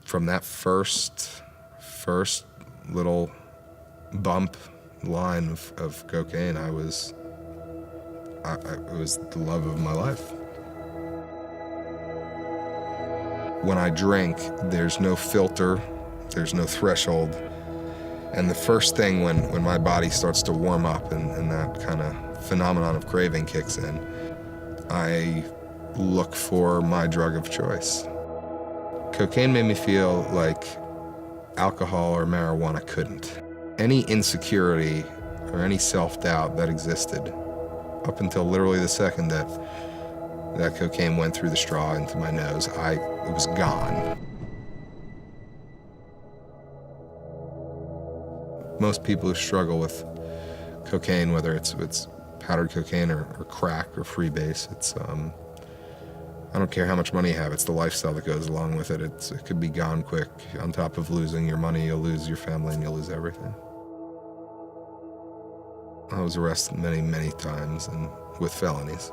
From that first little bump line of cocaine, it was the love of my life. When I drink, there's no filter, there's no threshold. And the first thing when my body starts to warm up and that kind of phenomenon of craving kicks in, I look for my drug of choice. Cocaine made me feel like alcohol or marijuana couldn't. Any insecurity or any self-doubt that existed up until literally the second that cocaine went through the straw into my nose, it was gone. Most people who struggle with cocaine, whether it's powdered cocaine or crack or freebase, I don't care how much money you have, it's the lifestyle that goes along with it. It could be gone quick. On top of losing your money, you'll lose your family and you'll lose everything. I was arrested many, many times and with felonies.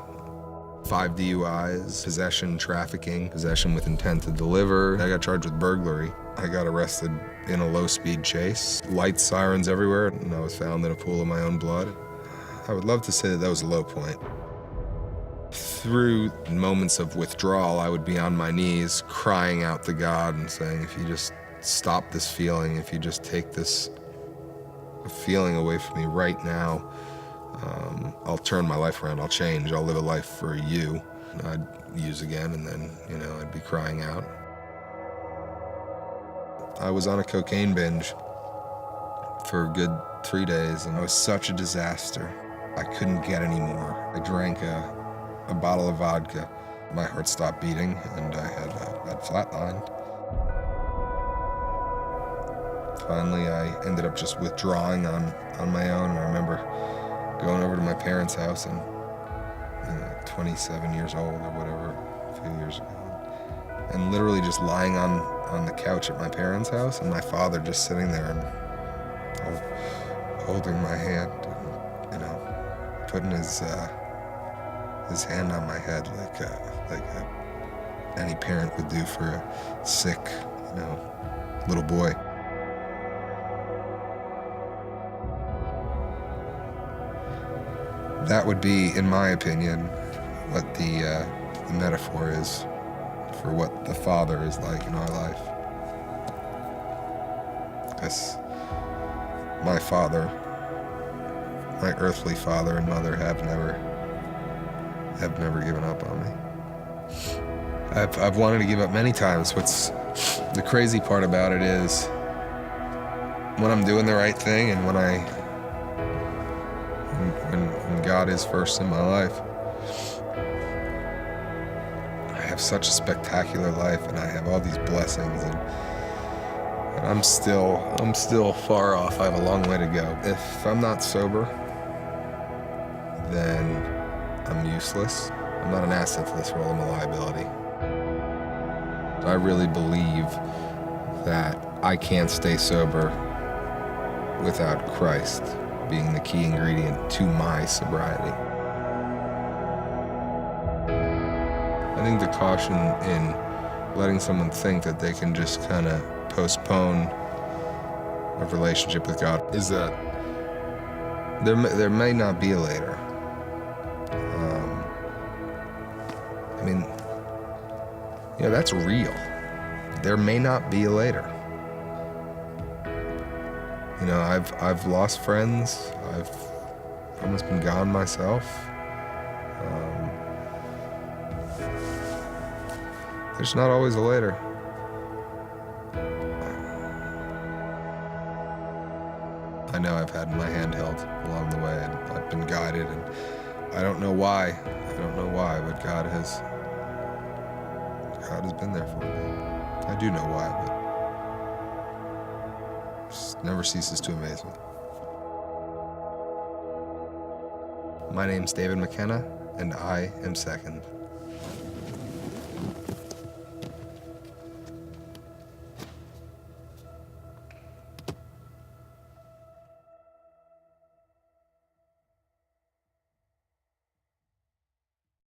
5 DUIs, possession, trafficking, possession with intent to deliver. I got charged with burglary. I got arrested in a low-speed chase. Lights, sirens everywhere, and I was found in a pool of my own blood. I would love to say that was a low point. Through moments of withdrawal, I would be on my knees crying out to God and saying, if you just stop this feeling, if you just take this feeling away from me right now, I'll turn my life around, I'll change, I'll live a life for you. I'd use again, and then, I'd be crying out. I was on a cocaine binge for a good 3 days, and it was such a disaster. I couldn't get any more. I drank a bottle of vodka. My heart stopped beating, and I had flatlined. Finally, I ended up just withdrawing on my own. I remember going over to my parents' house, and 27 years old or whatever, a few years ago, and literally just lying on the couch at my parents' house, and my father just sitting there and holding my hand, and, putting his hand on my head like any parent would do for a sick, little boy. That would be, in my opinion, what the metaphor is for what the Father is like in our life. Because my father, my earthly father and mother have never given up on me. I've wanted to give up many times. What's the crazy part about it is when I'm doing the right thing and when God is first in my life, I have such a spectacular life and I have all these blessings, and I'm still far off. I have a long way to go. If I'm not sober, then I'm useless. I'm not an asset to this world, I'm a liability. I really believe that I can't stay sober without Christ being the key ingredient to my sobriety. I think the caution in letting someone think that they can just kind of postpone a relationship with God is that there may not be a later. That's real. There may not be a later. I've lost friends. I've almost been gone myself. There's not always a later. I know I've had my hand held along the way, and I've been guided, and I don't know why. But God has been there for me. I do know why, but it never ceases to amaze me. My name's David McKenna, and I am second.